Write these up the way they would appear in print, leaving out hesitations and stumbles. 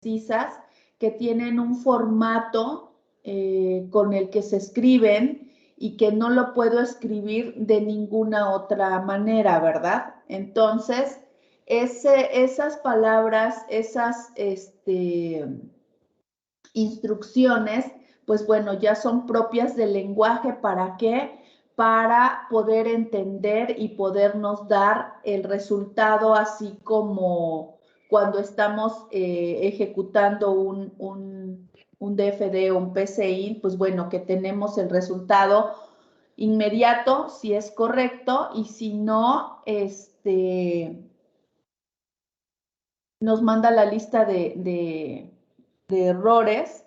precisas, que tienen un formato con el que se escriben y que no lo puedo escribir de ninguna otra manera, ¿verdad? Entonces, esas palabras, esas instrucciones, pues bueno, ya son propias del lenguaje. ¿Para qué? Para poder entender y podernos dar el resultado, así como cuando estamos ejecutando un DFD o un PCI, pues bueno, que tenemos el resultado inmediato, si es correcto, y si no, nos manda la lista de errores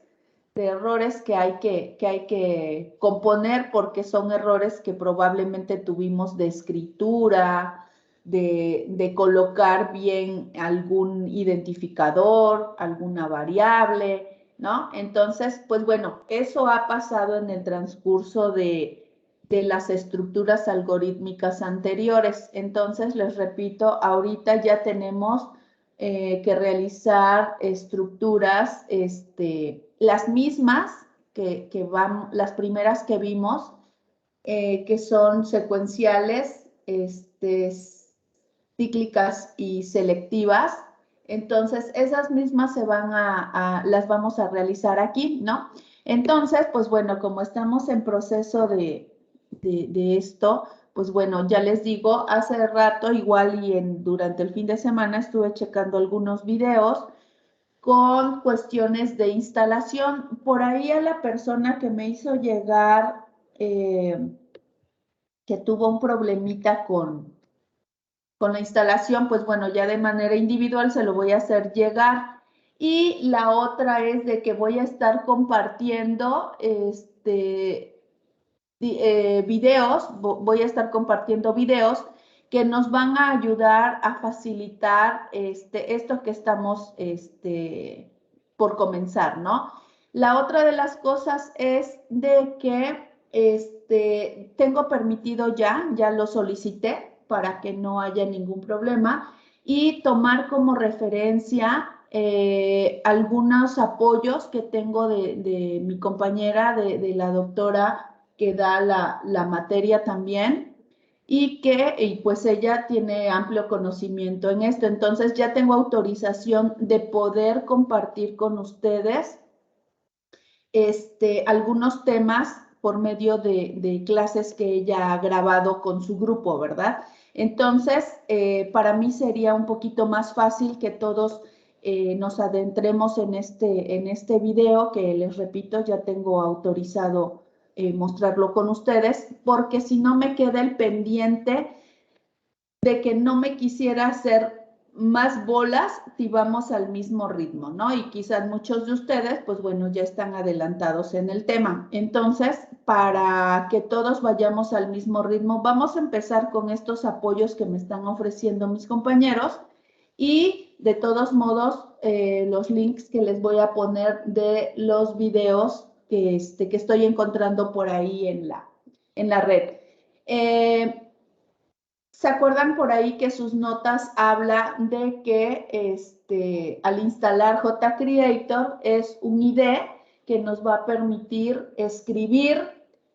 que hay que componer, porque son errores que probablemente tuvimos de escritura, de colocar bien algún identificador, alguna variable, ¿no? Entonces, pues bueno, eso ha pasado en el transcurso de las estructuras algorítmicas anteriores. Entonces, les repito, ahorita ya tenemos que realizar estructuras, las mismas las primeras que vimos, que son secuenciales, cíclicas y selectivas. Entonces, esas mismas las vamos a realizar aquí, ¿no? Entonces, pues bueno, como estamos en proceso de esto, pues bueno, ya les digo, hace rato igual y durante el fin de semana estuve checando algunos videos con cuestiones de instalación. Por ahí a la persona que me hizo llegar, que tuvo un problemita con la instalación, pues bueno, ya de manera individual se lo voy a hacer llegar. Y la otra es de que voy a estar compartiendo videos, voy a estar compartiendo videos que nos van a ayudar a facilitar esto que estamos por comenzar, ¿no? La otra de las cosas es de que tengo permitido ya lo solicité para que no haya ningún problema, y tomar como referencia algunos apoyos que tengo de mi compañera, de la doctora que da la materia también, y pues ella tiene amplio conocimiento en esto. Entonces ya tengo autorización de poder compartir con ustedes algunos temas por medio de clases que ella ha grabado con su grupo, ¿verdad? Entonces, para mí sería un poquito más fácil que todos nos adentremos en este video, que les repito, ya tengo autorizado mostrarlo con ustedes, porque si no me queda el pendiente de que no me quisiera hacer más bolas si vamos al mismo ritmo, ¿no? Y quizás muchos de ustedes, pues bueno, ya están adelantados en el tema. Entonces, para que todos vayamos al mismo ritmo, vamos a empezar con estos apoyos que me están ofreciendo mis compañeros, y de todos modos, los links que les voy a poner de los videos que estoy encontrando por ahí en la red. ¿Se acuerdan por ahí que sus notas habla de que al instalar JCreator es un IDE que nos va a permitir escribir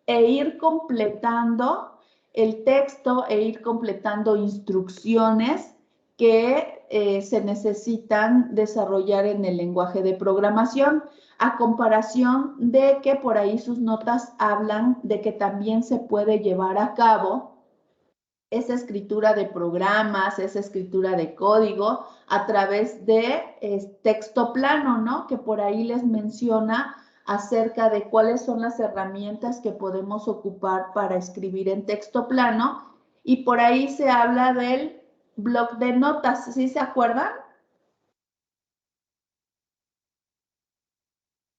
e ir completando el texto e ir completando instrucciones que se necesitan desarrollar en el lenguaje de programación, a comparación de que por ahí sus notas hablan de que también se puede llevar a cabo esa escritura de programas, esa escritura de código a través de texto plano, ¿no? Que por ahí les menciona acerca de cuáles son las herramientas que podemos ocupar para escribir en texto plano, y por ahí se habla del bloc de notas, ¿sí se acuerdan?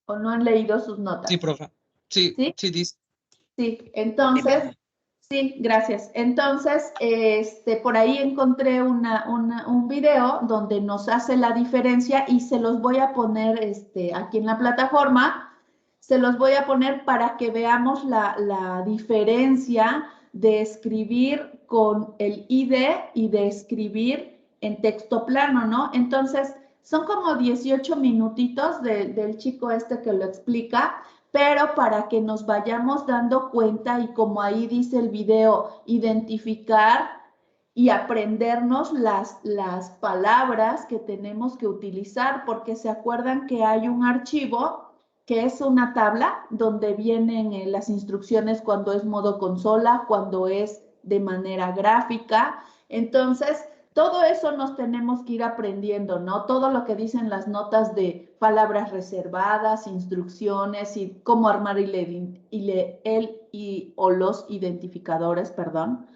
¿O no han leído sus notas? Sí, profe. Sí, ¿Sí? sí, dice. Sí, entonces, sí, gracias. Entonces, por ahí encontré un video donde nos hace la diferencia, y se los voy a poner aquí en la plataforma. Se los voy a poner para que veamos la diferencia de escribir con el IDE y de escribir en texto plano, ¿no? Entonces, Son como 18 minutitos del chico este que lo explica, pero para que nos vayamos dando cuenta y como ahí dice el video, identificar y aprendernos las palabras que tenemos que utilizar, porque se acuerdan que hay un archivo que es una tabla donde vienen las instrucciones cuando es modo consola, cuando es de manera gráfica. Entonces, todo eso nos tenemos que ir aprendiendo, ¿no? Todo lo que dicen las notas de palabras reservadas, instrucciones y cómo armar o los identificadores, perdón.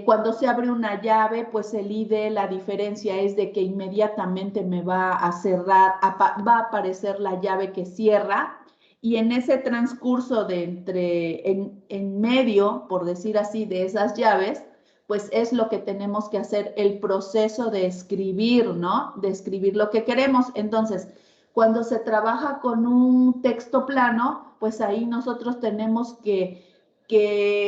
Cuando se abre una llave, pues el ID, la diferencia es de que inmediatamente me va a cerrar, va a aparecer la llave que cierra y en ese transcurso de en medio, por decir así, de esas llaves, pues es lo que tenemos que hacer, el proceso de escribir, ¿no? De escribir lo que queremos. Entonces, cuando se trabaja con un texto plano, pues ahí nosotros tenemos que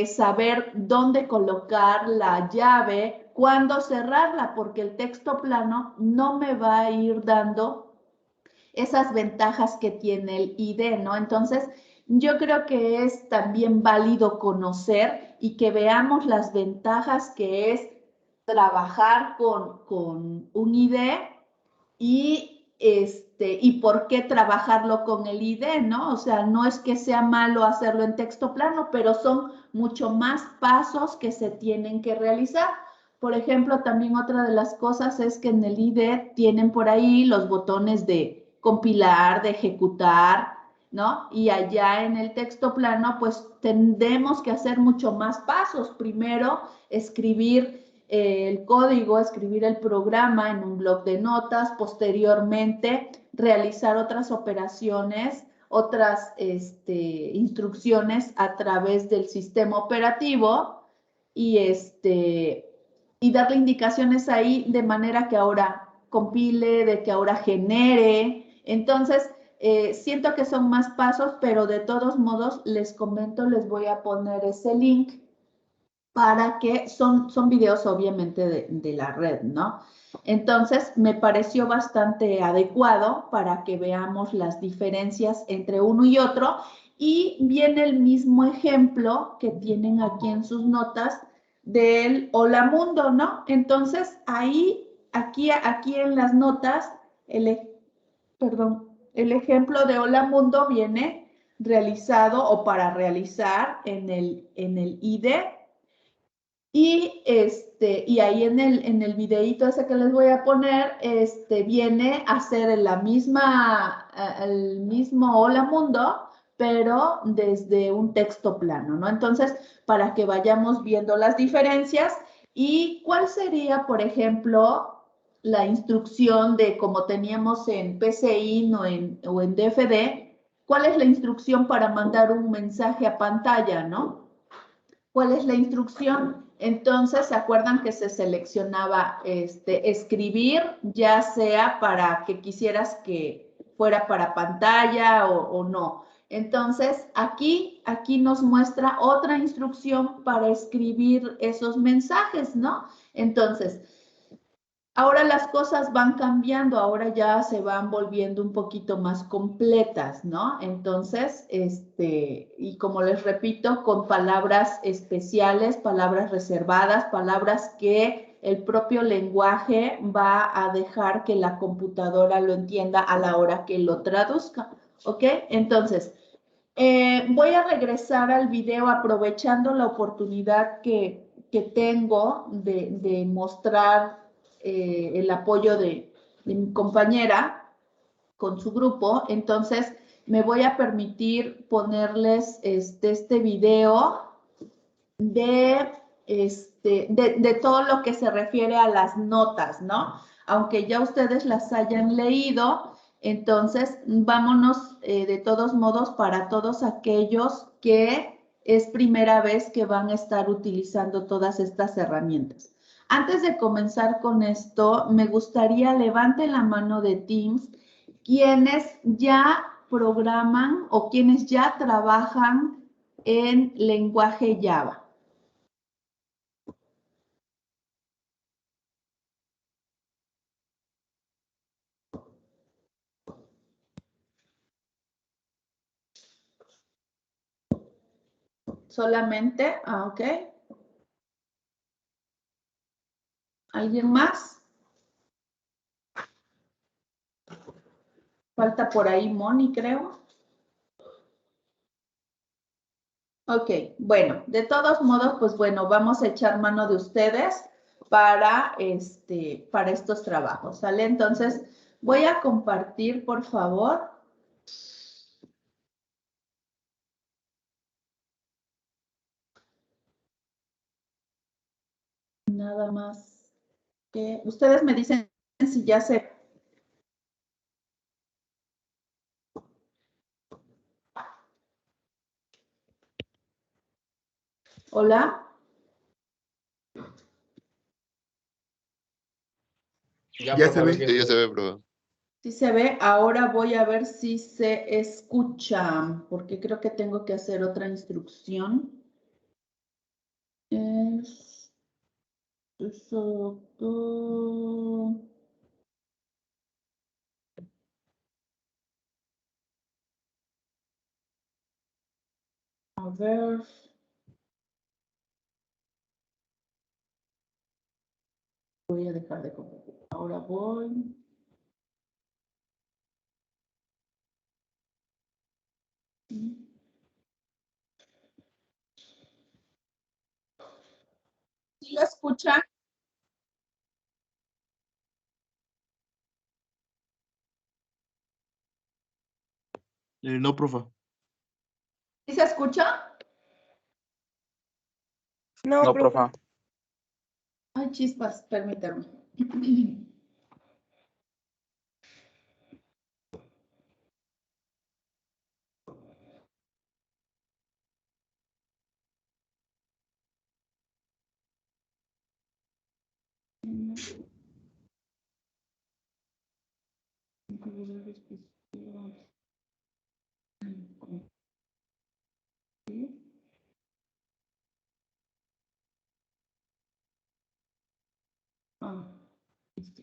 saber dónde colocar la llave, cuándo cerrarla, porque el texto plano no me va a ir dando esas ventajas que tiene el ID, ¿no? Entonces, yo creo que es también válido conocer y que veamos las ventajas que es trabajar con un ID y por qué trabajarlo con el ID, ¿no? O sea, no es que sea malo hacerlo en texto plano, pero son mucho más pasos que se tienen que realizar. Por ejemplo, también otra de las cosas es que en el ID tienen por ahí los botones de compilar, de ejecutar, ¿no? Y allá en el texto plano, pues tendremos que hacer mucho más pasos. Primero, escribir el código, escribir el programa en un bloc de notas, posteriormente realizar otras operaciones, otras instrucciones a través del sistema operativo y darle indicaciones ahí de manera que ahora compile, de que ahora genere. Entonces, siento que son más pasos, pero de todos modos les comento, les voy a poner ese link para que son videos obviamente de la red, ¿no? Entonces, me pareció bastante adecuado para que veamos las diferencias entre uno y otro y viene el mismo ejemplo que tienen aquí en sus notas del Hola Mundo, ¿no? Entonces, ahí, aquí en las notas, el ejemplo de Hola Mundo viene realizado o para realizar en el ID y ahí en el videíto ese que les voy a poner, viene a ser el mismo Hola Mundo, pero desde un texto plano, ¿no? Entonces, para que vayamos viendo las diferencias y cuál sería, por ejemplo, la instrucción de como teníamos en PCI o en DFD, cuál es la instrucción para mandar un mensaje a pantalla, ¿no? ¿Cuál es la instrucción? Entonces, ¿se acuerdan que se seleccionaba escribir, ya sea para que quisieras que fuera para pantalla o no? Entonces, aquí nos muestra otra instrucción para escribir esos mensajes, ¿no? Entonces, ahora las cosas van cambiando, ahora ya se van volviendo un poquito más completas, ¿no? Entonces, y como les repito, con palabras especiales, palabras reservadas, palabras que el propio lenguaje va a dejar que la computadora lo entienda a la hora que lo traduzca, ¿ok? Entonces, voy a regresar al video aprovechando la oportunidad que tengo de mostrar el apoyo de mi compañera con su grupo. Entonces, me voy a permitir ponerles este video de, de todo lo que se refiere a las notas, ¿no? Aunque ya ustedes las hayan leído, entonces vámonos de todos modos para todos aquellos que es primera vez que van a estar utilizando todas estas herramientas. Antes de comenzar con esto, me gustaría levanten la mano de Teams quienes ya programan o quienes ya trabajan en lenguaje Java. solamente. Ah, ok. ¿Alguien más? Falta por ahí Moni, creo. Ok, bueno, de todos modos, pues bueno, vamos a echar mano de ustedes para estos trabajos, ¿sale? Entonces, voy a compartir, por favor. Nada más que ustedes me dicen si ya se... Hola. Ya se ve. Sí, ya se ve, profe. Sí se ve. Ahora voy a ver si se escucha, porque creo que tengo que hacer otra instrucción. A ver. Voy a dejar de compartir. Ahora voy. ¿Sí lo escuchan? No, profe. ¿Sí se escucha? No, profe. Ay, chispas, permítanme. Ah, listo.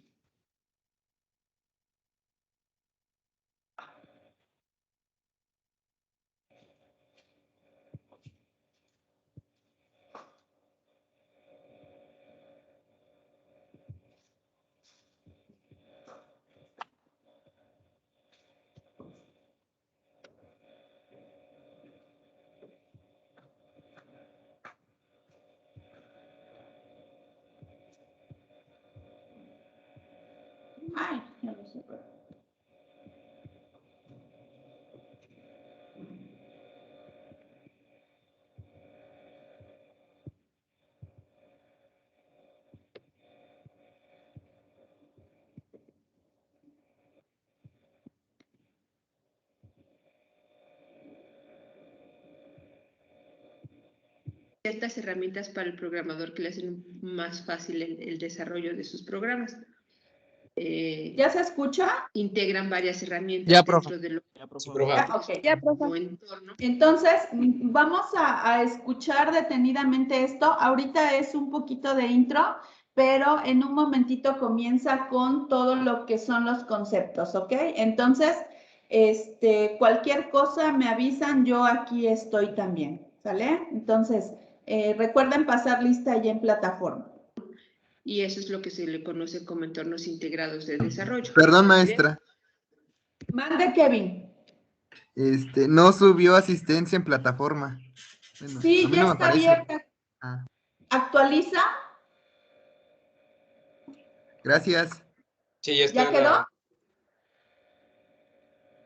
Ay, ya lo sé. Ciertas herramientas para el programador que le hacen más fácil el desarrollo de sus programas. ¿Ya se escucha? Integran varias herramientas Ya, profe. dentro de lo Ya, ok. Ya, profe. como entorno. Entonces, vamos a escuchar detenidamente esto. Ahorita es un poquito de intro, pero en un momentito comienza con todo lo que son los conceptos, ¿ok? Entonces, cualquier cosa me avisan, yo aquí estoy también, ¿sale? Entonces, recuerden pasar lista ya en plataforma. Y eso es lo que se le conoce como entornos integrados de desarrollo. Perdón, maestra. Mande, Kevin. No subió asistencia en plataforma. Bueno, a Sí, mí ya no me está aparece. abierta. Ah, Actualiza. gracias. Sí, ya ¿Ya quedó?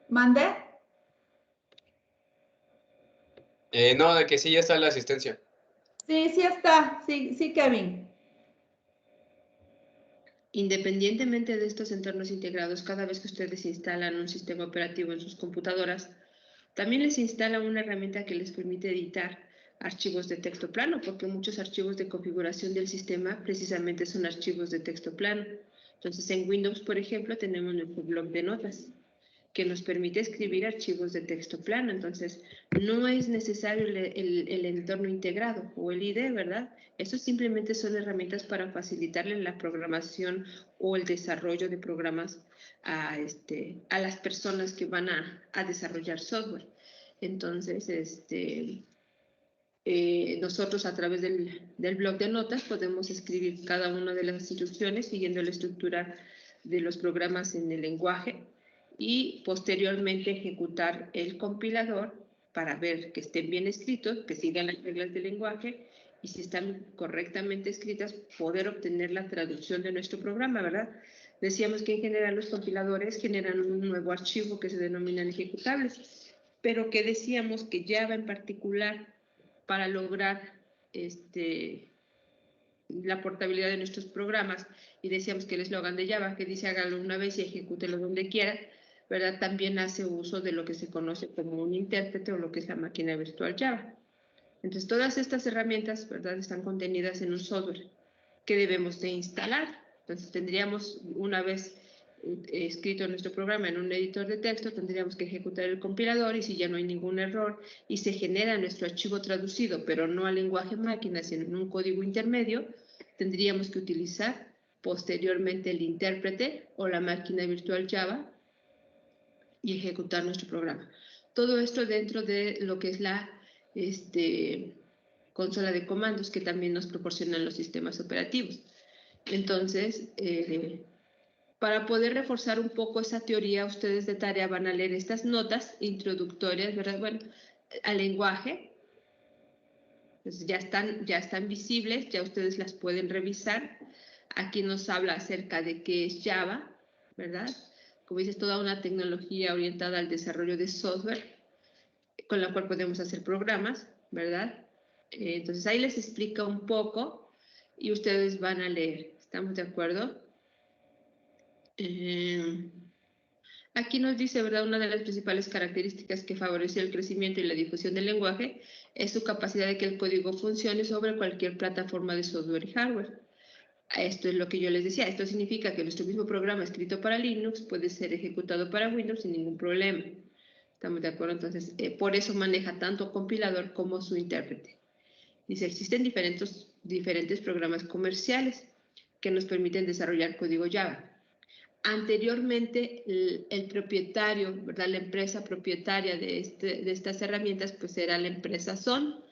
¿Mande? No, de que sí, ya está la asistencia. Sí, sí está. Sí, sí, Kevin. Independientemente de estos entornos integrados, cada vez que ustedes instalan un sistema operativo en sus computadoras, también les instala una herramienta que les permite editar archivos de texto plano, porque muchos archivos de configuración del sistema precisamente son archivos de texto plano. Entonces, en Windows, por ejemplo, tenemos nuestro bloc de notas, que nos permite escribir archivos de texto plano. Entonces, no es necesario el entorno integrado o el IDE, ¿verdad? Estos simplemente son herramientas para facilitarle la programación o el desarrollo de programas a las personas que van a desarrollar software. Entonces, nosotros a través del blog de notas podemos escribir cada una de las instrucciones siguiendo la estructura de los programas en el lenguaje y posteriormente ejecutar el compilador para ver que estén bien escritos, que sigan las reglas del lenguaje y si están correctamente escritas, poder obtener la traducción de nuestro programa, ¿verdad? Decíamos que en general los compiladores generan un nuevo archivo que se denominan ejecutables, pero que decíamos que Java en particular, para lograr la portabilidad de nuestros programas, y decíamos que el eslogan de Java, que dice hágalo una vez y ejecútelo donde quiera, ¿verdad? También hace uso de lo que se conoce como un intérprete o lo que es la máquina virtual Java. Entonces, todas estas herramientas, ¿verdad?, están contenidas en un software que debemos de instalar. Entonces, tendríamos, una vez escrito nuestro programa en un editor de texto, tendríamos que ejecutar el compilador y si ya no hay ningún error y se genera nuestro archivo traducido, pero no al lenguaje máquina, sino en un código intermedio, tendríamos que utilizar posteriormente el intérprete o la máquina virtual Java y ejecutar nuestro programa. Todo esto dentro de lo que es la consola de comandos que también nos proporcionan los sistemas operativos. Entonces, para poder reforzar un poco esa teoría, ustedes de tarea van a leer estas notas introductorias, ¿verdad? Bueno, al lenguaje. Entonces ya están visibles, ya ustedes las pueden revisar. Aquí nos habla acerca de qué es Java, ¿verdad? Como dices, toda una tecnología orientada al desarrollo de software, con la cual podemos hacer programas, ¿verdad? Entonces ahí les explica un poco y ustedes van a leer. ¿Estamos de acuerdo? Aquí nos dice, ¿verdad? Una de las principales características que favorece el crecimiento y la difusión del lenguaje es su capacidad de que el código funcione sobre cualquier plataforma de software y hardware. Esto es lo que yo les decía. Esto significa que nuestro mismo programa escrito para Linux puede ser ejecutado para Windows sin ningún problema. ¿Estamos de acuerdo? Entonces, por eso maneja tanto compilador como su intérprete. Dice, existen diferentes programas comerciales que nos permiten desarrollar código Java. Anteriormente, el propietario, ¿verdad? La empresa propietaria de estas herramientas, pues era la empresa Sun,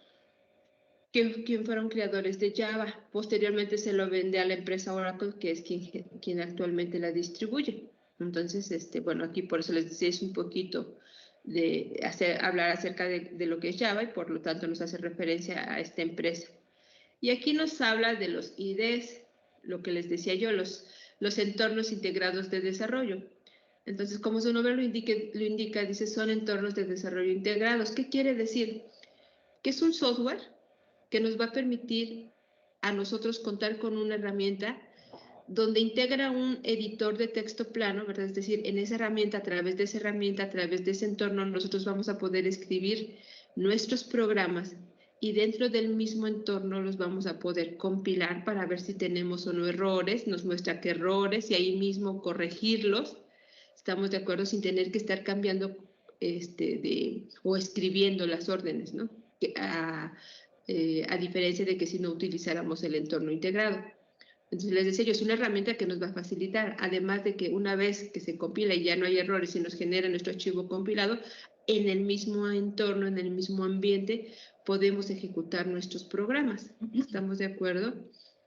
quien fueron creadores de Java. Posteriormente se lo vende a la empresa Oracle, que es quien actualmente la distribuye. Entonces, bueno, aquí por eso les decía, es un poquito de hablar acerca de lo que es Java y por lo tanto nos hace referencia a esta empresa. Y aquí nos habla de los IDEs, lo que les decía yo, los entornos integrados de desarrollo. Entonces, como su nombre lo indica, dice, son entornos de desarrollo integrados. ¿Qué quiere decir? Que es un software que nos va a permitir a nosotros contar con una herramienta donde integra un editor de texto plano, ¿verdad? Es decir, en esa herramienta, a través de esa herramienta, a través de ese entorno, nosotros vamos a poder escribir nuestros programas y dentro del mismo entorno los vamos a poder compilar para ver si tenemos o no errores, nos muestra qué errores y ahí mismo corregirlos. Estamos de acuerdo sin tener que estar cambiando o escribiendo las órdenes, ¿no? A diferencia de que si no utilizáramos el entorno integrado. Entonces les decía yo, es una herramienta que nos va a facilitar, además de que una vez que se compila y ya no hay errores y nos genera nuestro archivo compilado, en el mismo entorno, en el mismo ambiente, podemos ejecutar nuestros programas. ¿Estamos de acuerdo?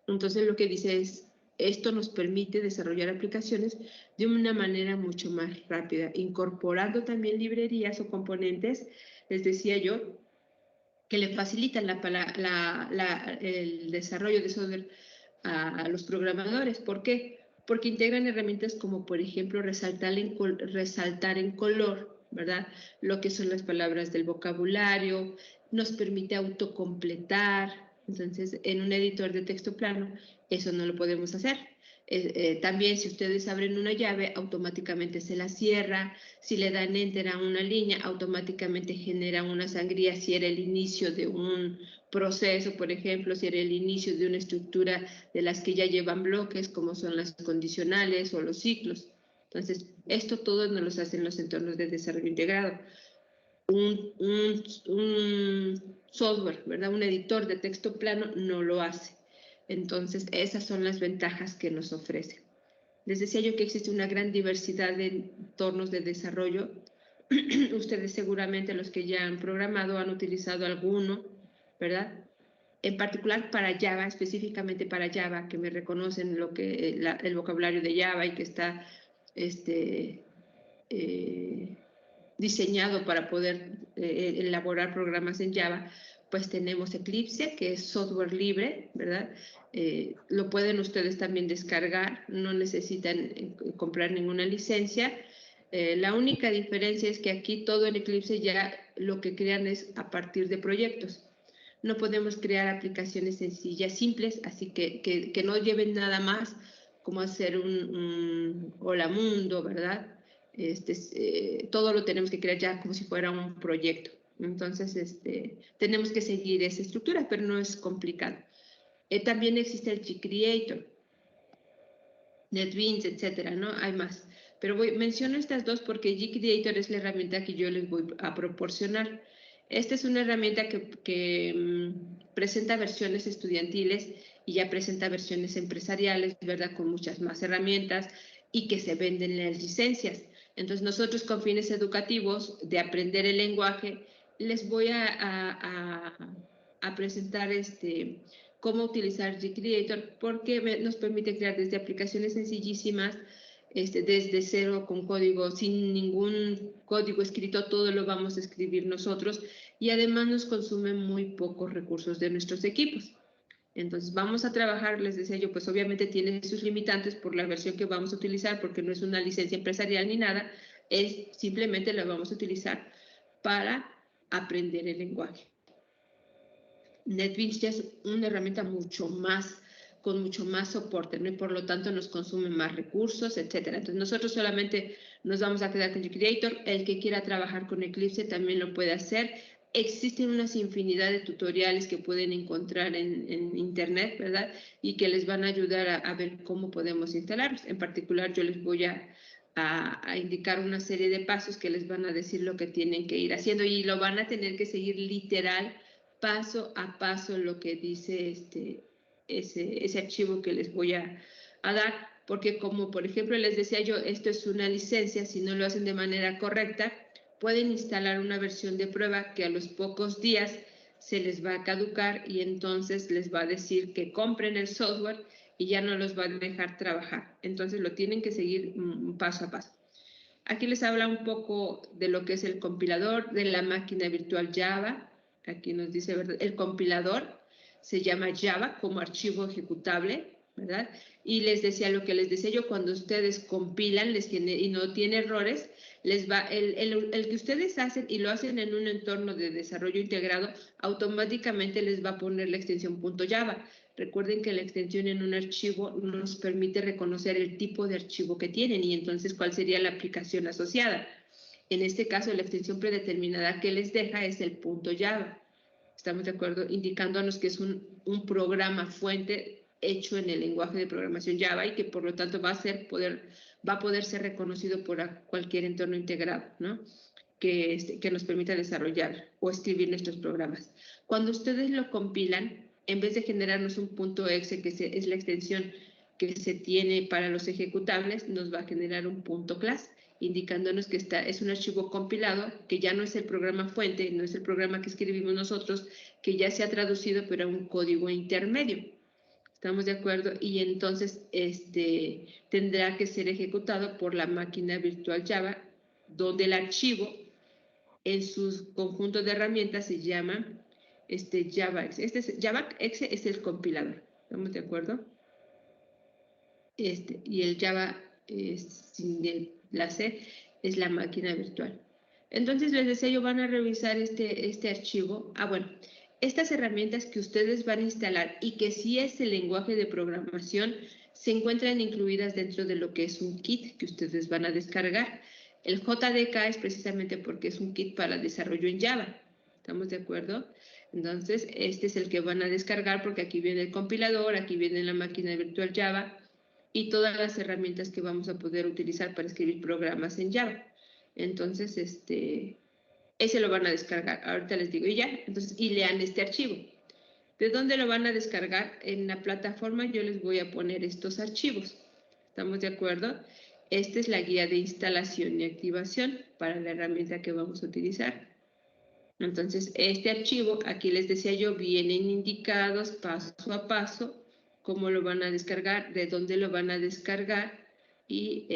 Entonces lo que dice es, esto nos permite desarrollar aplicaciones de una manera mucho más rápida, incorporando también librerías o componentes, les decía yo, que le facilitan el desarrollo de software a los programadores. ¿Por qué? Porque integran herramientas como, por ejemplo, resaltar en color, ¿verdad? Lo que son las palabras del vocabulario, nos permite autocompletar. Entonces, en un editor de texto plano, eso no lo podemos hacer. También si ustedes abren una llave, automáticamente se la cierra. Si le dan enter a una línea, automáticamente genera una sangría si era el inicio de un proceso, por ejemplo, si era el inicio de una estructura de las que ya llevan bloques, como son las condicionales o los ciclos. Entonces, esto todo nos lo hacen los entornos de desarrollo integrado. Un software, ¿verdad? Un editor de texto plano no lo hace. Entonces, esas son las ventajas que nos ofrece. Les decía yo que existe una gran diversidad de entornos de desarrollo. Ustedes seguramente los que ya han programado han utilizado alguno ¿verdad? En particular para Java, específicamente para Java, que me reconocen el vocabulario de Java y que está diseñado para poder elaborar programas en Java, pues tenemos Eclipse, que es software libre, ¿verdad? Lo pueden ustedes también descargar, no necesitan comprar ninguna licencia. La única diferencia es que aquí todo en Eclipse ya lo que crean es a partir de proyectos. No podemos crear aplicaciones sencillas, simples, así que no lleven nada más como hacer un hola mundo, ¿verdad? Todo lo tenemos que crear ya como si fuera un proyecto. Entonces, tenemos que seguir esa estructura, pero no es complicado. También existe el G-Creator, NetBeans, etcétera, ¿no? Hay más. Pero menciono estas dos porque G-Creator es la herramienta que yo les voy a proporcionar. Esta es una herramienta que presenta versiones estudiantiles y ya presenta versiones empresariales, ¿verdad? Con muchas más herramientas y que se venden las licencias. Entonces, nosotros con fines educativos de aprender el lenguaje, les voy a presentar cómo utilizar G-Creator porque nos permite crear desde aplicaciones sencillísimas, desde cero con código, sin ningún código escrito, todo lo vamos a escribir nosotros y además nos consume muy pocos recursos de nuestros equipos. Entonces vamos a trabajar, les decía yo, pues obviamente tiene sus limitantes por la versión que vamos a utilizar porque no es una licencia empresarial ni nada, simplemente la vamos a utilizar para aprender el lenguaje. NetBeans ya es una herramienta con mucho más soporte, ¿no? Y por lo tanto nos consume más recursos, etcétera. Entonces nosotros solamente nos vamos a quedar con G-Creator. El que quiera trabajar con Eclipse también lo puede hacer. Existen unas infinidad de tutoriales que pueden encontrar en internet, ¿verdad? Y que les van a ayudar a ver cómo podemos instalarlos. En particular yo les voy a indicar una serie de pasos que les van a decir lo que tienen que ir haciendo y lo van a tener que seguir literal paso a paso lo que dice ese archivo que les voy a dar, porque como por ejemplo les decía yo, esto es una licencia, si no lo hacen de manera correcta, pueden instalar una versión de prueba que a los pocos días se les va a caducar y entonces les va a decir que compren el software y ya no los va a dejar trabajar. Entonces lo tienen que seguir paso a paso. Aquí les habla un poco de lo que es el compilador de la máquina virtual Java. Aquí nos dice, ¿verdad? El compilador se llama Java como archivo ejecutable, ¿verdad? Y les decía lo que les decía yo, cuando ustedes compilan y no tiene errores, el que ustedes hacen y lo hacen en un entorno de desarrollo integrado, automáticamente les va a poner la extensión .java. Recuerden que la extensión en un archivo nos permite reconocer el tipo de archivo que tienen y entonces cuál sería la aplicación asociada. En este caso, la extensión predeterminada que les deja es el .java. ¿Estamos de acuerdo? Indicándonos que es un programa fuente hecho en el lenguaje de programación Java y que por lo tanto va a poder ser reconocido por cualquier entorno integrado, ¿no? Que nos permita desarrollar o escribir nuestros programas. Cuando ustedes lo compilan, en vez de generarnos un .exe, que es la extensión que se tiene para los ejecutables, nos va a generar un .class, indicándonos que es un archivo compilado, que ya no es el programa fuente, no es el programa que escribimos nosotros, que ya se ha traducido, pero a un código intermedio. ¿Estamos de acuerdo? Y entonces tendrá que ser ejecutado por la máquina virtual Java, donde el archivo en su conjunto de herramientas se llama JavaX. JavaX es el compilador. ¿Estamos de acuerdo? Y el Java sin la C es la máquina virtual. Entonces les decía yo, van a revisar este archivo. Bueno, estas herramientas que ustedes van a instalar y que sí es el lenguaje de programación se encuentran incluidas dentro de lo que es un kit que ustedes van a descargar. El JDK es precisamente porque es un kit para desarrollo en Java. ¿Estamos de acuerdo? Entonces, este es el que van a descargar porque aquí viene el compilador, aquí viene la máquina virtual Java y todas las herramientas que vamos a poder utilizar para escribir programas en Java. Entonces, ese lo van a descargar. Ahorita les digo, y ya. Entonces, y lean este archivo. ¿De dónde lo van a descargar? En la plataforma yo les voy a poner estos archivos. ¿Estamos de acuerdo? Esta es la guía de instalación y activación para la herramienta que vamos a utilizar. Entonces, este archivo, aquí les decía yo, vienen indicados paso a paso, cómo lo van a descargar, de dónde lo van a descargar y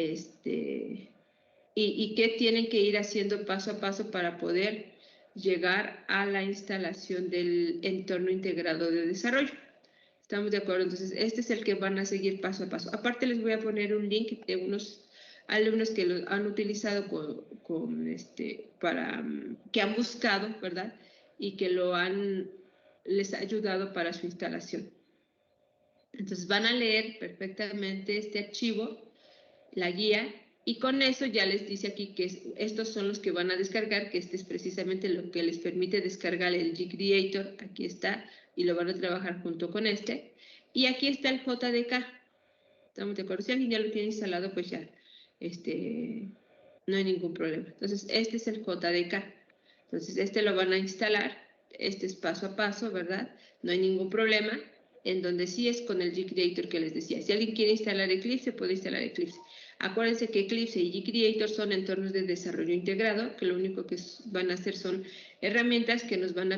qué tienen que ir haciendo paso a paso para poder llegar a la instalación del entorno integrado de desarrollo. ¿Estamos de acuerdo? Entonces, este es el que van a seguir paso a paso. Aparte, les voy a poner un link de unos alumnos que lo han utilizado que han buscado, ¿verdad? Y que les ha ayudado para su instalación. Entonces, van a leer perfectamente este archivo, la guía, y con eso ya les dice aquí que estos son los que van a descargar, que este es precisamente lo que les permite descargar el gCreator, aquí está, y lo van a trabajar junto con este. Y aquí está el JDK. ¿Estamos de acuerdo? Si alguien ya lo tiene instalado, pues ya no hay ningún problema. Entonces, este es el JDK. Entonces, este lo van a instalar. Este es paso a paso, ¿verdad? No hay ningún problema. En donde sí es con el gCreator que les decía. Si alguien quiere instalar Eclipse, puede instalar Eclipse. Acuérdense que Eclipse y gCreator son entornos de desarrollo integrado, que lo único que van a hacer son herramientas que nos van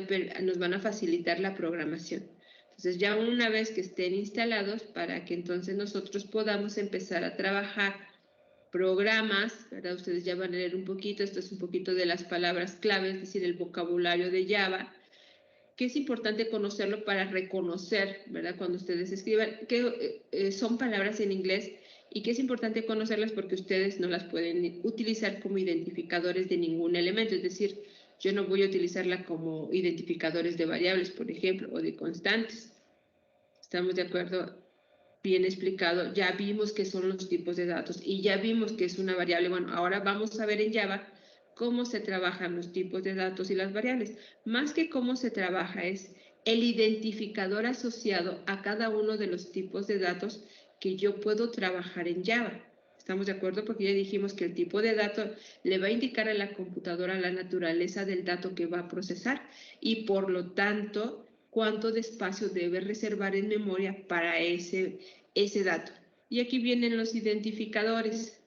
a facilitar la programación. Entonces, ya una vez que estén instalados, para que entonces nosotros podamos empezar a trabajar programas, ¿verdad? Ustedes ya van a leer un poquito, esto es un poquito de las palabras clave, es decir, el vocabulario de Java, que es importante conocerlo para reconocer, ¿verdad? Cuando ustedes escriban, que son palabras en inglés y que es importante conocerlas porque ustedes no las pueden utilizar como identificadores de ningún elemento, es decir, yo no voy a utilizarla como identificadores de variables, por ejemplo, o de constantes. ¿Estamos de acuerdo? Bien explicado. Ya vimos qué son los tipos de datos y ya vimos que es una variable. Bueno, ahora vamos a ver en Java cómo se trabajan los tipos de datos y las variables. Más que cómo se trabaja es el identificador asociado a cada uno de los tipos de datos que yo puedo trabajar en Java. ¿Estamos de acuerdo? Porque ya dijimos que el tipo de dato le va a indicar a la computadora la naturaleza del dato que va a procesar y por lo tanto cuánto de espacio debe reservar en memoria para ese dato. Y aquí vienen los identificadores.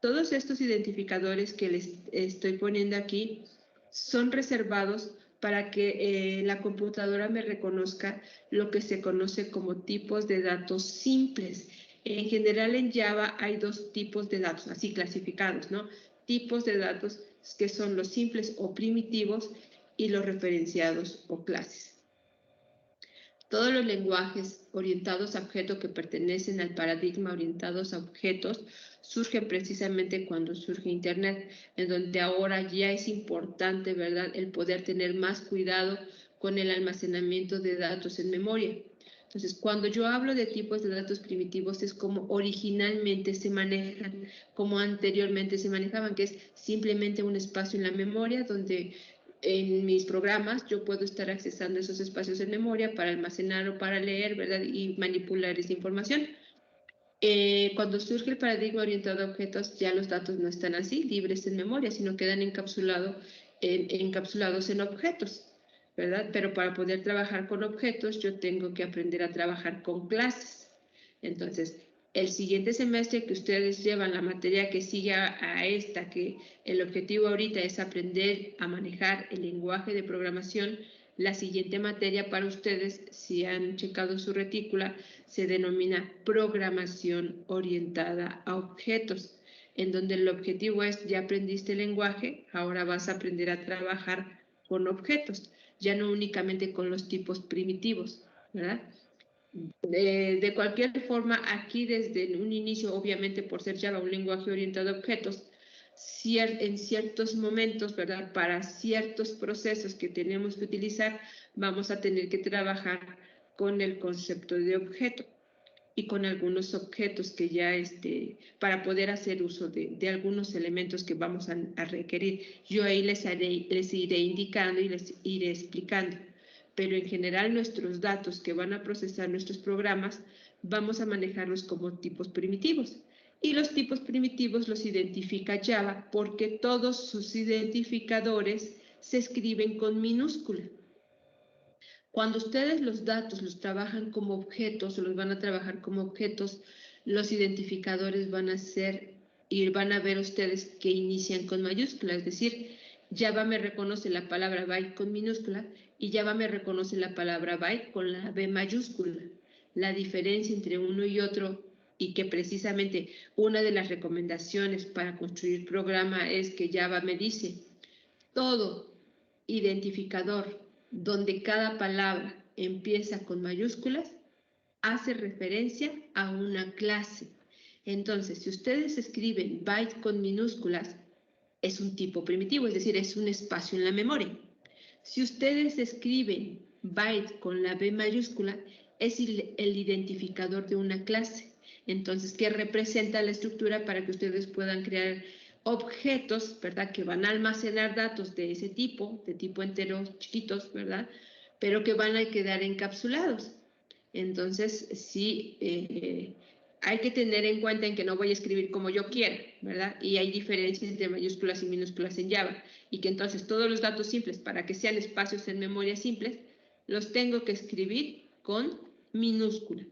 Todos estos identificadores que les estoy poniendo aquí son reservados para que la computadora me reconozca lo que se conoce como tipos de datos simples. En general en Java hay dos tipos de datos, así clasificados, ¿no? Tipos de datos que son los simples o primitivos y los referenciados o clases. Todos los lenguajes orientados a objetos que pertenecen al paradigma orientados a objetos surgen precisamente cuando surge Internet, en donde ahora ya es importante, ¿verdad?, el poder tener más cuidado con el almacenamiento de datos en memoria. Entonces, cuando yo hablo de tipos de datos primitivos es como originalmente se manejan, como anteriormente se manejaban, que es simplemente un espacio en la memoria donde en mis programas yo puedo estar accesando esos espacios en memoria para almacenar o para leer, ¿verdad? Y manipular esa información. Cuando surge el paradigma orientado a objetos, ya los datos no están así, libres en memoria, sino quedan encapsulados en objetos, ¿verdad? Pero para poder trabajar con objetos, yo tengo que aprender a trabajar con clases. Entonces, el siguiente semestre que ustedes llevan la materia que sigue a esta, que el objetivo ahorita es aprender a manejar el lenguaje de programación, la siguiente materia para ustedes, si han checado su retícula, se denomina programación orientada a objetos, en donde el objetivo es, ya aprendiste el lenguaje, ahora vas a aprender a trabajar con objetos, ya no únicamente con los tipos primitivos, ¿verdad? De cualquier forma, aquí desde un inicio, obviamente por ser Java un lenguaje orientado a objetos, en ciertos momentos, ¿verdad? Para ciertos procesos que tenemos que utilizar, vamos a tener que trabajar con el concepto de objeto y con algunos objetos que ya, para poder hacer uso de algunos elementos que vamos a requerir. Yo ahí les iré indicando y les iré explicando. Pero en general nuestros datos que van a procesar nuestros programas, vamos a manejarlos como tipos primitivos. Y los tipos primitivos los identifica Java porque todos sus identificadores se escriben con minúscula. Cuando ustedes los datos los trabajan como objetos o los van a trabajar como objetos, los identificadores van a ser y van a ver ustedes que inician con mayúsculas, es decir, Java me reconoce la palabra byte con minúscula y Java me reconoce la palabra byte con la B mayúscula. La diferencia entre uno y otro, y que precisamente una de las recomendaciones para construir programa es que Java me dice todo identificador donde cada palabra empieza con mayúsculas hace referencia a una clase. Entonces, si ustedes escriben byte con minúsculas, es un tipo primitivo, es decir, es un espacio en la memoria. Si ustedes escriben byte con la B mayúscula, es el identificador de una clase. Entonces, ¿qué representa la estructura para que ustedes puedan crear objetos, ¿verdad? Que van a almacenar datos de ese tipo, de tipo entero, chiquitos, ¿verdad? Pero que van a quedar encapsulados. Entonces, sí, hay que tener en cuenta en que no voy a escribir como yo quiera, ¿verdad? Y hay diferencias entre mayúsculas y minúsculas en Java. Y que entonces todos los datos simples, para que sean espacios en memoria simples, los tengo que escribir con minúscula.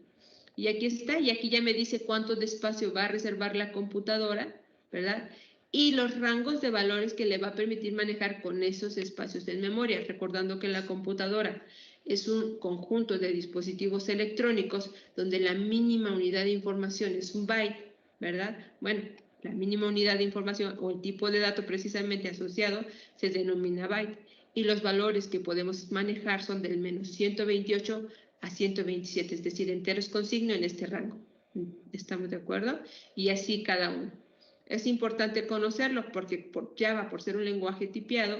Y aquí está, y aquí ya me dice cuánto de espacio va a reservar la computadora, ¿verdad? Y los rangos de valores que le va a permitir manejar con esos espacios en memoria, recordando que la computadora es un conjunto de dispositivos electrónicos donde la mínima unidad de información es un byte, ¿verdad? Bueno, la mínima unidad de información o el tipo de dato precisamente asociado se denomina byte y los valores que podemos manejar son del menos 128 a 127, es decir, enteros con signo en este rango. ¿Estamos de acuerdo? Y así cada uno. Es importante conocerlo porque por Java, por ser un lenguaje tipiado,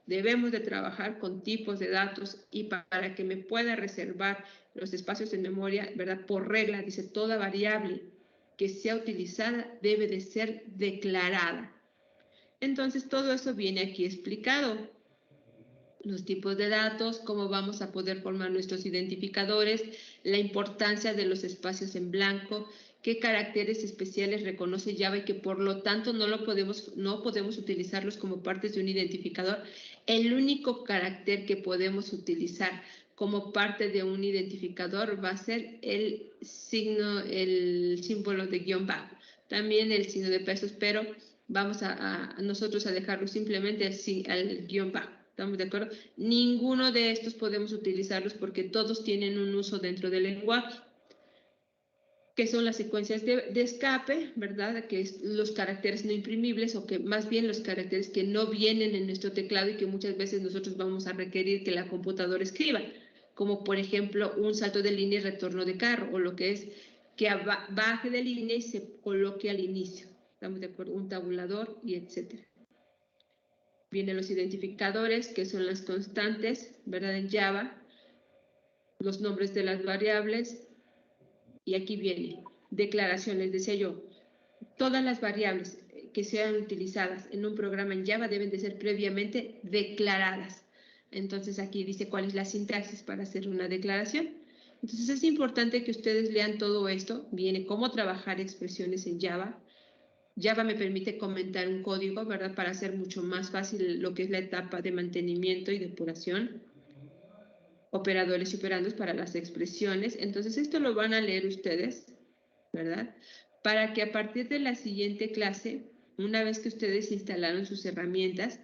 debemos de trabajar con tipos de datos y para que me pueda reservar los espacios en memoria, ¿verdad? Por regla, dice, toda variable que sea utilizada debe de ser declarada. Entonces, todo eso viene aquí explicado. Los tipos de datos, cómo vamos a poder formar nuestros identificadores, la importancia de los espacios en blanco, qué caracteres especiales reconoce Java y que por lo tanto no podemos utilizarlos como partes de un identificador. El único carácter que podemos utilizar como parte de un identificador va a ser el símbolo de guión bajo, también el signo de pesos, pero vamos a nosotros a dejarlo simplemente al guión bajo. ¿Estamos de acuerdo? Ninguno de estos podemos utilizarlos porque todos tienen un uso dentro del lenguaje, que son las secuencias de escape, ¿verdad? Que es los caracteres no imprimibles o que más bien los caracteres que no vienen en nuestro teclado y que muchas veces nosotros vamos a requerir que la computadora escriba, como por ejemplo un salto de línea y retorno de carro, o lo que es que baje de línea y se coloque al inicio. ¿Estamos de acuerdo? Un tabulador y etcétera. Vienen los identificadores, que son las constantes, ¿verdad? En Java, los nombres de las variables, y aquí viene declaraciones, decía yo, todas las variables que sean utilizadas en un programa en Java deben de ser previamente declaradas. Entonces aquí dice cuál es la sintaxis para hacer una declaración. Entonces es importante que ustedes lean todo esto, viene cómo trabajar expresiones en Java. Java me permite comentar un código, ¿verdad? Para hacer mucho más fácil lo que es la etapa de mantenimiento y depuración. Operadores y operandos para las expresiones. Entonces, esto lo van a leer ustedes, ¿verdad? Para que a partir de la siguiente clase, una vez que ustedes instalaron sus herramientas,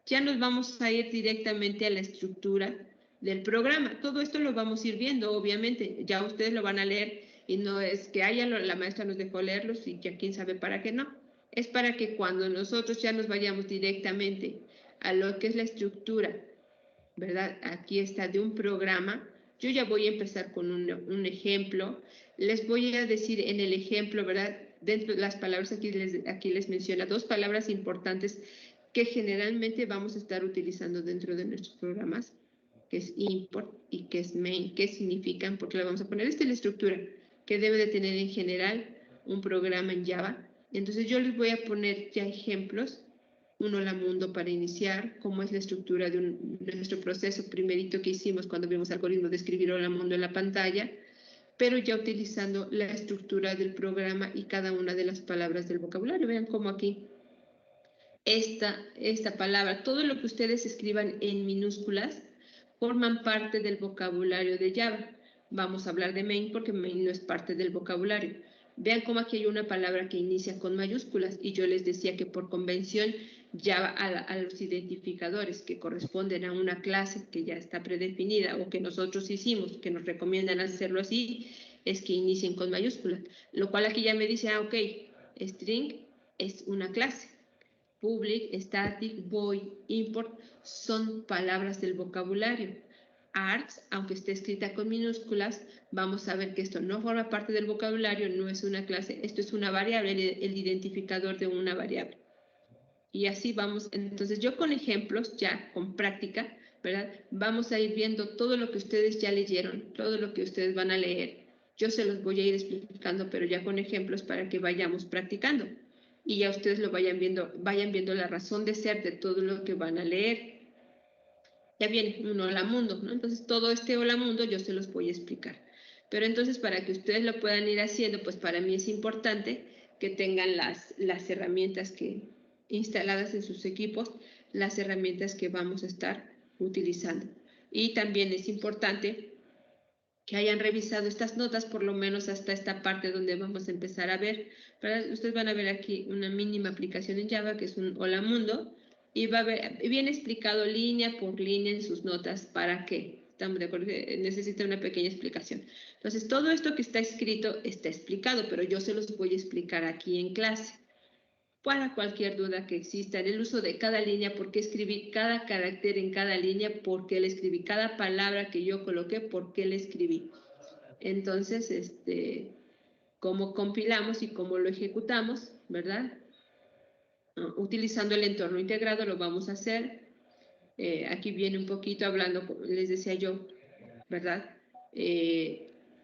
ya nos vamos a ir directamente a la estructura del programa. Todo esto lo vamos a ir viendo, obviamente. Ya ustedes lo van a leer y no es que la maestra nos dejó leerlos y ya quién sabe para qué no. Es para que cuando nosotros ya nos vayamos directamente a lo que es la estructura, ¿verdad? Aquí está de un programa. Yo ya voy a empezar con un ejemplo. Les voy a decir en el ejemplo, ¿verdad? Dentro de las palabras, aquí les menciona dos palabras importantes que generalmente vamos a estar utilizando dentro de nuestros programas, que es import y que es main. ¿Qué significan? Porque le vamos a poner, esta es la estructura que debe de tener en general un programa en Java. Entonces yo les voy a poner ya ejemplos. Un hola mundo para iniciar, cómo es la estructura de nuestro proceso primerito que hicimos cuando vimos algoritmo de escribir hola mundo en la pantalla, pero ya utilizando la estructura del programa y cada una de las palabras del vocabulario. Vean cómo aquí esta palabra, todo lo que ustedes escriban en minúsculas forman parte del vocabulario de Java. Vamos a hablar de main porque main no es parte del vocabulario. Vean cómo aquí hay una palabra que inicia con mayúsculas y yo les decía que por convención Java a los identificadores que corresponden a una clase que ya está predefinida o que nosotros hicimos, que nos recomiendan hacerlo así, es que inicien con mayúsculas. Lo cual aquí ya me dice, ok, string es una clase. Public, static, void, import son palabras del vocabulario. Args, aunque esté escrita con minúsculas, vamos a ver que esto no forma parte del vocabulario, no es una clase, esto es una variable, el identificador de una variable. Y así vamos, entonces yo con ejemplos, ya con práctica, ¿verdad? Vamos a ir viendo todo lo que ustedes ya leyeron, todo lo que ustedes van a leer. Yo se los voy a ir explicando, pero ya con ejemplos para que vayamos practicando. Y ya ustedes lo vayan viendo la razón de ser de todo lo que van a leer. Ya viene un hola mundo, ¿no? Entonces todo este hola mundo yo se los voy a explicar. Pero entonces para que ustedes lo puedan ir haciendo, pues para mí es importante que tengan las herramientas que instaladas en sus equipos, las herramientas que vamos a estar utilizando. Y también es importante que hayan revisado estas notas, por lo menos hasta esta parte donde vamos a empezar a ver. Ustedes van a ver aquí una mínima aplicación en Java, que es un hola mundo, y va a ver, viene explicado línea por línea en sus notas para qué. Estamos de acuerdo que necesita una pequeña explicación. Entonces, todo esto que está escrito está explicado, pero yo se los voy a explicar aquí en clase. Para cualquier duda que exista en el uso de cada línea, por qué escribí cada carácter en cada línea, por qué le escribí cada palabra que yo coloqué, por qué le escribí. Entonces, cómo compilamos y cómo lo ejecutamos, ¿verdad? Utilizando el entorno integrado lo vamos a hacer. Aquí viene un poquito hablando, les decía yo, ¿verdad?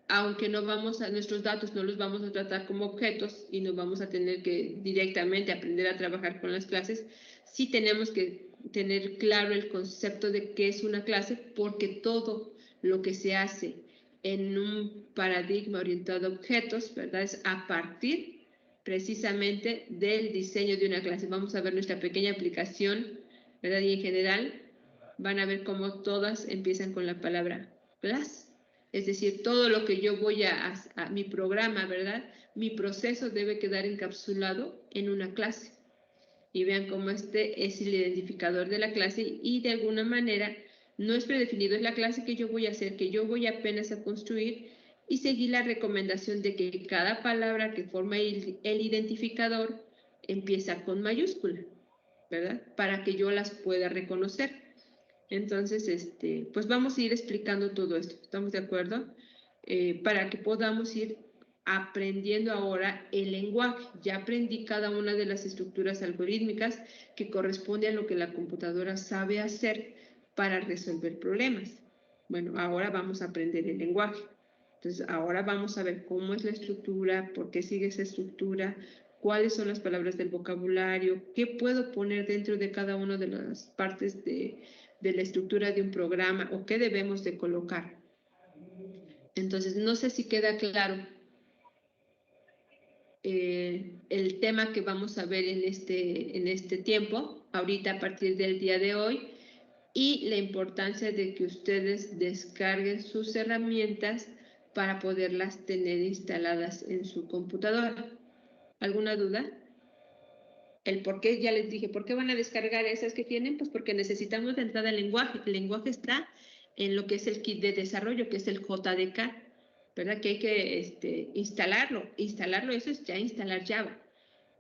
Aunque no vamos a, nuestros datos no los vamos a tratar como objetos y no vamos a tener que directamente aprender a trabajar con las clases, sí tenemos que tener claro el concepto de qué es una clase, porque todo lo que se hace en un paradigma orientado a objetos, ¿verdad? Es a partir precisamente del diseño de una clase. Vamos a ver nuestra pequeña aplicación, ¿verdad? Y en general van a ver cómo todas empiezan con la palabra class. Es decir, todo lo que yo voy a mi programa, ¿verdad? Mi proceso debe quedar encapsulado en una clase. Y vean cómo este es el identificador de la clase y de alguna manera no es predefinido, es la clase que yo voy a hacer, que yo voy apenas a construir y seguir la recomendación de que cada palabra que forma el identificador empieza con mayúscula, ¿verdad? Para que yo las pueda reconocer. Entonces, pues vamos a ir explicando todo esto, ¿estamos de acuerdo? Para que podamos ir aprendiendo ahora el lenguaje. Ya aprendí cada una de las estructuras algorítmicas que corresponde a lo que la computadora sabe hacer para resolver problemas. Bueno, ahora vamos a aprender el lenguaje. Entonces, ahora vamos a ver cómo es la estructura, por qué sigue esa estructura, cuáles son las palabras del vocabulario, qué puedo poner dentro de cada una de las partes de la estructura de un programa o qué debemos de colocar. Entonces, no sé si queda claro el tema que vamos a ver en este tiempo, ahorita a partir del día de hoy, y la importancia de que ustedes descarguen sus herramientas para poderlas tener instaladas en su computadora. ¿Alguna duda? El por qué, ya les dije, ¿por qué van a descargar esas que tienen? Pues porque necesitamos de entrada el lenguaje. El lenguaje está en lo que es el kit de desarrollo, que es el JDK, ¿verdad? Que hay que instalarlo. Instalarlo, eso es ya instalar Java.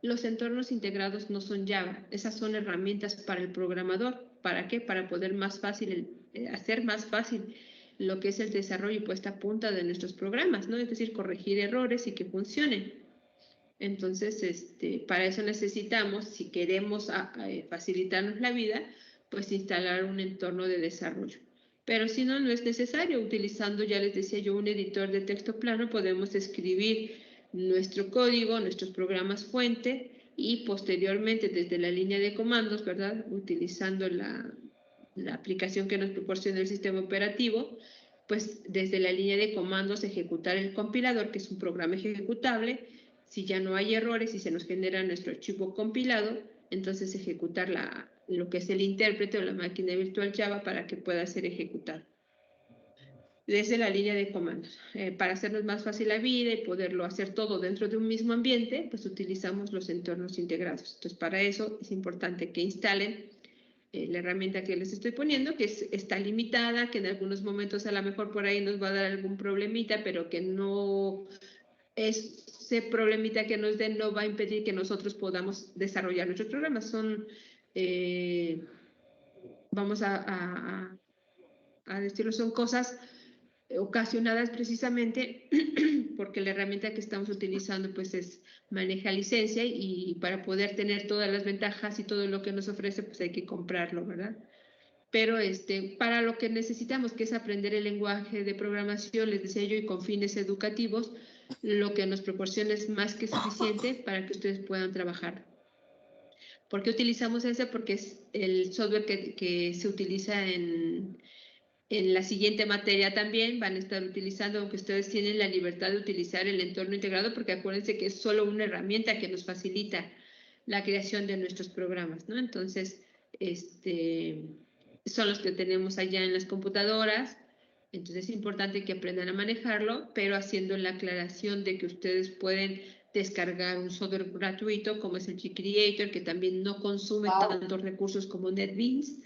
Los entornos integrados no son Java. Esas son herramientas para el programador. ¿Para qué? Para poder hacer más fácil lo que es el desarrollo y puesta a punta de nuestros programas, ¿no? Es decir, corregir errores y que funcionen. Entonces, para eso necesitamos, si queremos facilitarnos la vida, pues instalar un entorno de desarrollo. Pero si no, no es necesario. Utilizando, ya les decía yo, un editor de texto plano, podemos escribir nuestro código, nuestros programas fuente y posteriormente desde la línea de comandos, ¿verdad? Utilizando la aplicación que nos proporciona el sistema operativo, pues desde la línea de comandos ejecutar el compilador, que es un programa ejecutable. Si ya no hay errores y se nos genera nuestro archivo compilado, entonces ejecutar lo que es el intérprete o la máquina virtual Java para que pueda ser ejecutado. desde la línea de comandos. Para hacernos más fácil la vida y poderlo hacer todo dentro de un mismo ambiente, pues utilizamos los entornos integrados. Entonces, para eso es importante que instalen la herramienta que les estoy poniendo, que está limitada, que en algunos momentos a lo mejor por ahí nos va a dar algún problemita, pero que no ese problemita que nos den no va a impedir que nosotros podamos desarrollar nuestros programas. Son, vamos a decirlo, son cosas ocasionadas precisamente porque la herramienta que estamos utilizando pues maneja licencia y para poder tener todas las ventajas y todo lo que nos ofrece pues hay que comprarlo, ¿verdad? Pero para lo que necesitamos, que es aprender el lenguaje de programación, les decía yo, y con fines educativos, lo que nos proporciona es más que suficiente para que ustedes puedan trabajar. ¿Por qué utilizamos ese? Porque es el software que se utiliza en la siguiente materia también van a estar utilizando, aunque ustedes tienen la libertad de utilizar el entorno integrado, porque acuérdense que es solo una herramienta que nos facilita la creación de nuestros programas, ¿no? Entonces, son los que tenemos allá en las computadoras. Entonces es importante que aprendan a manejarlo, pero haciendo la aclaración de que ustedes pueden descargar un software gratuito como es el G-Creator, que también no consume tantos recursos como NetBeans,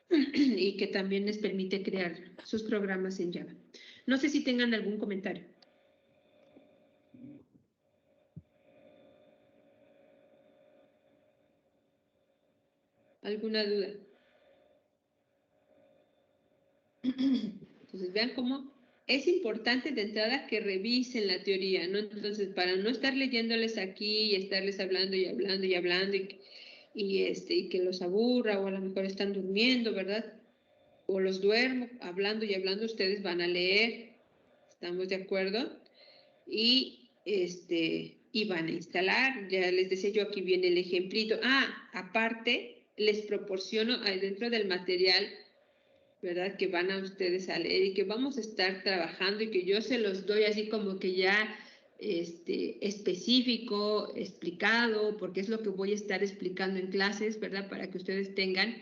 y que también les permite crear sus programas en Java. No sé si tengan algún comentario. ¿Alguna duda? Entonces, vean cómo es importante de entrada que revisen la teoría, ¿no? Entonces, para no estar leyéndoles aquí y estarles hablando y hablando y hablando y que los aburra o a lo mejor están durmiendo, ¿verdad? O los duermo hablando y hablando, ustedes van a leer, ¿estamos de acuerdo? Y van a instalar, ya les decía yo, aquí viene el ejemplito. Aparte, les proporciono dentro del material, ¿verdad? Que van a ustedes a leer y que vamos a estar trabajando y que yo se los doy así como que ya específico, explicado, porque es lo que voy a estar explicando en clases, ¿verdad? Para que ustedes tengan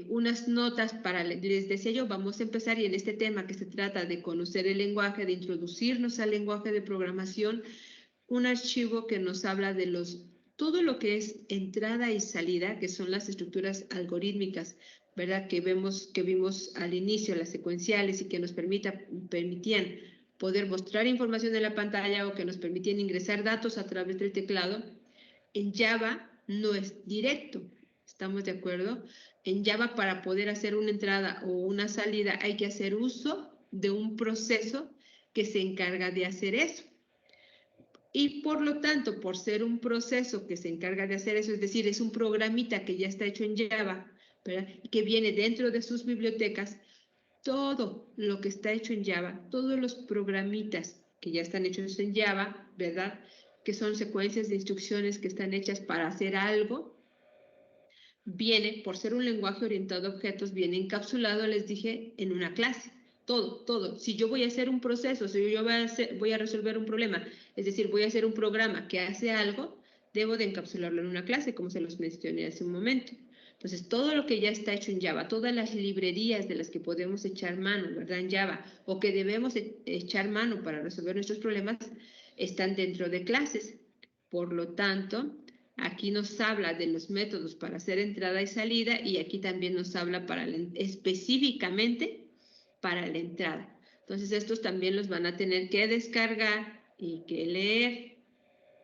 unas notas para, les decía yo, vamos a empezar y en este tema que se trata de conocer el lenguaje, de introducirnos al lenguaje de programación, un archivo que nos habla de todo lo que es entrada y salida, que son las estructuras algorítmicas, ¿verdad? Que vimos al inicio, las secuenciales y que nos permitían poder mostrar información en la pantalla o que nos permitían ingresar datos a través del teclado. En Java no es directo, ¿estamos de acuerdo? En Java, para poder hacer una entrada o una salida, hay que hacer uso de un proceso que se encarga de hacer eso. Y por lo tanto, por ser un proceso que se encarga de hacer eso, es decir, es un programita que ya está hecho en Java, ¿verdad? Que viene dentro de sus bibliotecas, todo lo que está hecho en Java, todos los programitas que ya están hechos en Java, ¿verdad? Que son secuencias de instrucciones que están hechas para hacer algo, viene, por ser un lenguaje orientado a objetos, viene encapsulado, les dije, en una clase. Todo. Si yo voy a hacer un proceso, si yo voy a resolver un problema, es decir, voy a hacer un programa que hace algo, debo de encapsularlo en una clase, como se los mencioné hace un momento. Entonces, todo lo que ya está hecho en Java, todas las librerías de las que podemos echar mano, ¿verdad? En Java, o que debemos echar mano para resolver nuestros problemas, están dentro de clases. Por lo tanto, aquí nos habla de los métodos para hacer entrada y salida y aquí también nos habla específicamente para la entrada. Entonces, estos también los van a tener que descargar y que leer.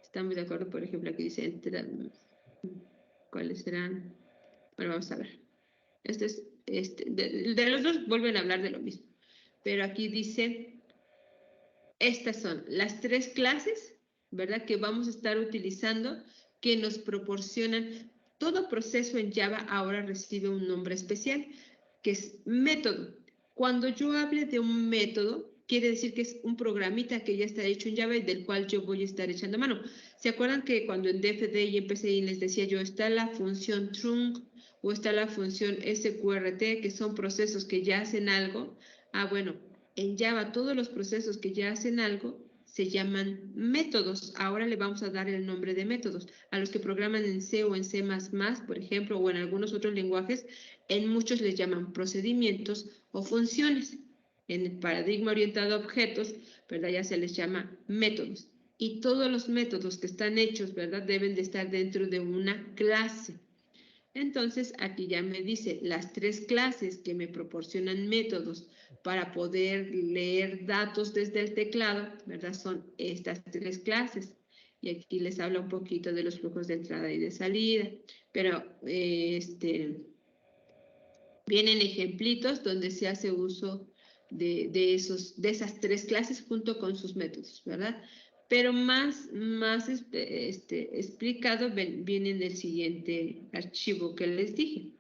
¿Estamos de acuerdo? Por ejemplo, aquí dice ¿cuáles serán? Bueno, vamos a ver. De los dos vuelven a hablar de lo mismo. Pero aquí dice, estas son las 3 clases, ¿verdad? Que vamos a estar utilizando, que nos proporcionan. Todo proceso en Java ahora recibe un nombre especial, que es método. Cuando yo hable de un método, quiere decir que es un programita que ya está hecho en Java y del cual yo voy a estar echando mano. ¿Se acuerdan que cuando en DFD y en PCI les decía yo, está la función trunc o está la función sqrt, que son procesos que ya hacen algo? Bueno, en Java todos los procesos que ya hacen algo se llaman métodos. Ahora le vamos a dar el nombre de métodos. A los que programan en C o en C++, por ejemplo, o en algunos otros lenguajes, en muchos les llaman procedimientos o funciones. En el paradigma orientado a objetos, ¿verdad? Ya se les llama métodos. Y todos los métodos que están hechos, ¿verdad? Deben de estar dentro de una clase. Entonces, aquí ya me dice, las 3 clases que me proporcionan métodos para poder leer datos desde el teclado, ¿verdad? Son estas 3 clases. Y aquí les habla un poquito de los flujos de entrada y de salida. Pero, vienen ejemplitos donde se hace uso de esas 3 clases junto con sus métodos, ¿verdad? Pero más explicado viene en el siguiente archivo que les dije.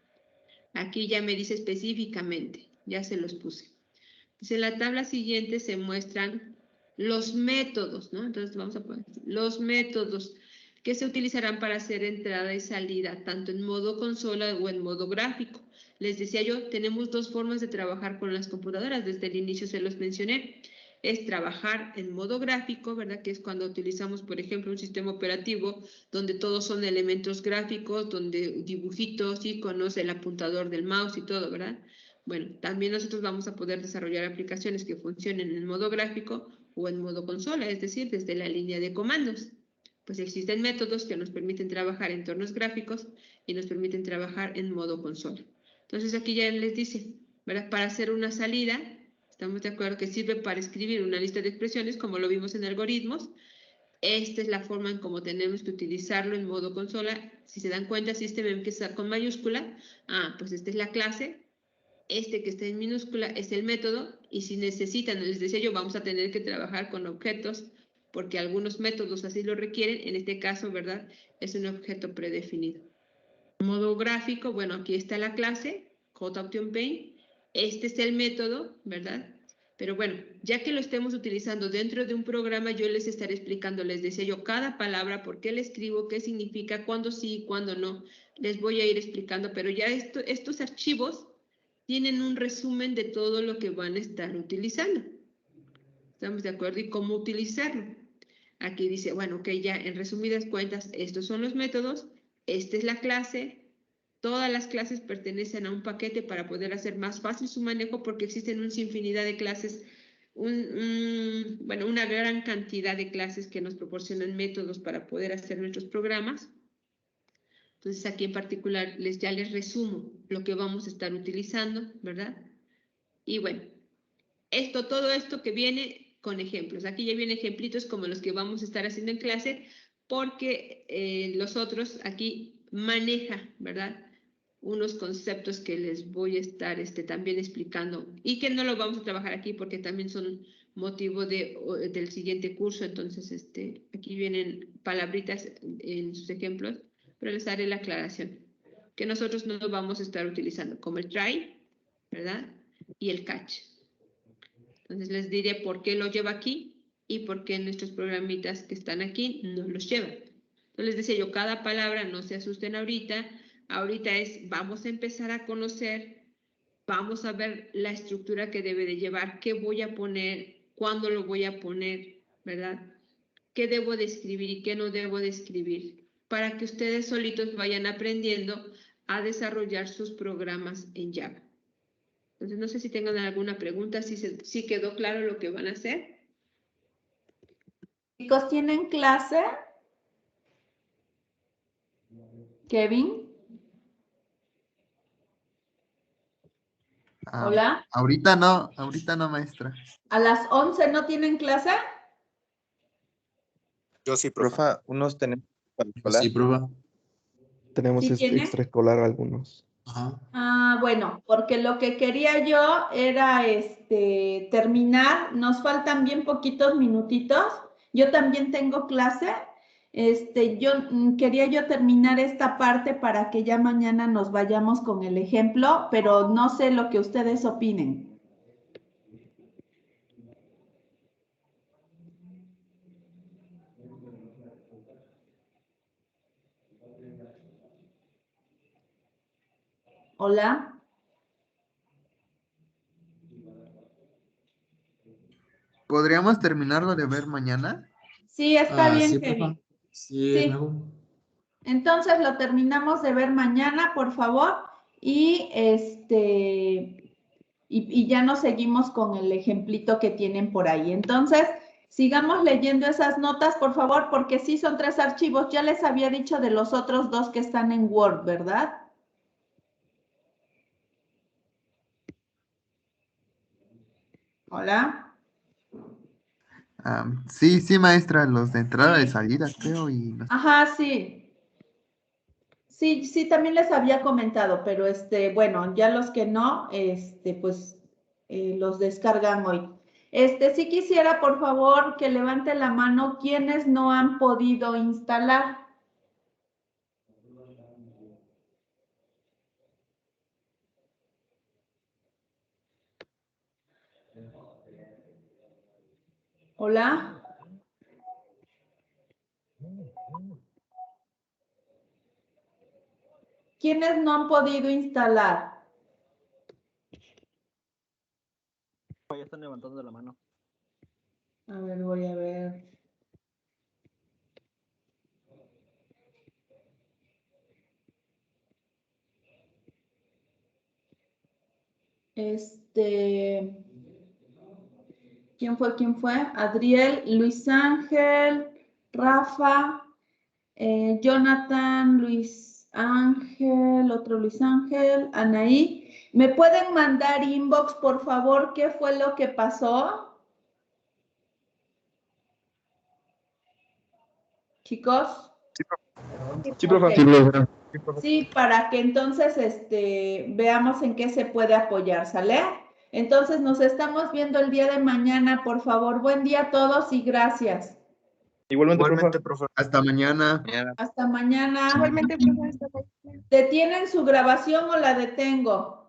Aquí ya me dice específicamente, ya se los puse. Dice, en la tabla siguiente se muestran los métodos, ¿no? Entonces vamos a poner los métodos que se utilizarán para hacer entrada y salida, tanto en modo consola o en modo gráfico. Les decía yo, tenemos 2 formas de trabajar con las computadoras, desde el inicio se los mencioné. Es trabajar en modo gráfico, ¿verdad? Que es cuando utilizamos, por ejemplo, un sistema operativo donde todos son elementos gráficos, donde dibujitos, iconos, el apuntador del mouse y todo, ¿verdad? Bueno, también nosotros vamos a poder desarrollar aplicaciones que funcionen en modo gráfico o en modo consola, es decir, desde la línea de comandos. Pues existen métodos que nos permiten trabajar en entornos gráficos y nos permiten trabajar en modo consola. Entonces aquí ya les dice, ¿verdad? Para hacer una salida, estamos de acuerdo que sirve para escribir una lista de expresiones, como lo vimos en algoritmos. Esta es la forma en cómo tenemos que utilizarlo en modo consola. Si se dan cuenta, si este me empieza con mayúscula, pues esta es la clase. Este que está en minúscula es el método, y si necesitan, les decía yo, vamos a tener que trabajar con objetos, porque algunos métodos así lo requieren. En este caso, ¿verdad? Es un objeto predefinido. Modo gráfico, bueno, aquí está la clase, JOptionPaint. Este es el método, ¿verdad? Pero bueno, ya que lo estemos utilizando dentro de un programa, yo les estaré explicando, les decía yo, cada palabra, por qué le escribo, qué significa, cuándo sí, cuándo no. Les voy a ir explicando, pero ya estos archivos tienen un resumen de todo lo que van a estar utilizando. ¿Estamos de acuerdo? Y cómo utilizarlo. Aquí dice, bueno, ok, ya en resumidas cuentas, estos son los métodos, esta es la clase, todas las clases pertenecen a un paquete para poder hacer más fácil su manejo, porque existen una infinidad de clases, una gran cantidad de clases que nos proporcionan métodos para poder hacer nuestros programas. Entonces aquí en particular ya les resumo lo que vamos a estar utilizando, ¿verdad? Y bueno, todo esto que viene con ejemplos. Aquí ya vienen ejemplitos como los que vamos a estar haciendo en clase, porque los otros aquí maneja, ¿verdad? Unos conceptos que les voy a estar también explicando, y que no lo vamos a trabajar aquí porque también son motivo del siguiente curso. Entonces, aquí vienen palabritas en sus ejemplos, pero les haré la aclaración, que nosotros no lo vamos a estar utilizando, como el try, ¿verdad? Y el catch. Entonces les diré por qué lo lleva aquí y por qué nuestros programitas que están aquí no los llevan. Entonces les decía yo, cada palabra, no se asusten ahorita. Ahorita vamos a empezar a conocer, vamos a ver la estructura que debe de llevar, qué voy a poner, cuándo lo voy a poner, ¿verdad? Qué debo de escribir y qué no debo de escribir, para que ustedes solitos vayan aprendiendo a desarrollar sus programas en Java. Entonces, no sé si tengan alguna pregunta, si quedó claro lo que van a hacer. Chicos, ¿tienen clase? Kevin. Hola. Ahorita no, maestra. ¿A las 11 no tienen clase? Yo sí, profe. Profa, unos tenemos Sí, profa. tenemos ¿Sí tiene? extraescolar algunos. Ajá. Bueno, porque lo que quería yo era terminar, nos faltan bien poquitos minutitos. Yo también tengo clase. Quería yo terminar esta parte para que ya mañana nos vayamos con el ejemplo, pero no sé lo que ustedes opinen. Hola. ¿Podríamos terminarlo de ver mañana? Sí, está bien, sí, Kevin. profa. Sí, es mejor. Entonces lo terminamos de ver mañana, por favor. Y y ya nos seguimos con el ejemplito que tienen por ahí. Entonces, sigamos leyendo esas notas, por favor, porque sí son 3 archivos. Ya les había dicho de los otros 2 que están en Word, ¿verdad? Hola. Sí, maestra, los de entrada y Sí. salida, creo, y Ajá, sí. Sí, también les había comentado, pero bueno, ya los que no, pues los descargan hoy. Sí quisiera, por favor, que levante la mano quienes no han podido instalar. Hola. ¿Quiénes no han podido instalar? Ya están levantando la mano. A ver, voy a ver. ¿Quién fue? Adriel, Luis Ángel, Rafa, Jonathan, Luis Ángel, otro Luis Ángel, Anaí. ¿Me pueden mandar inbox, por favor, qué fue lo que pasó? Chicos. Sí, profe. Ok. Sí, profe. Sí, para que entonces veamos en qué se puede apoyar, ¿sale? Entonces nos estamos viendo el día de mañana, por favor. Buen día a todos y gracias. Igualmente, profe. hasta mañana. Hasta mañana. Igualmente, profe, hasta mañana. ¿Detienen su grabación o la detengo?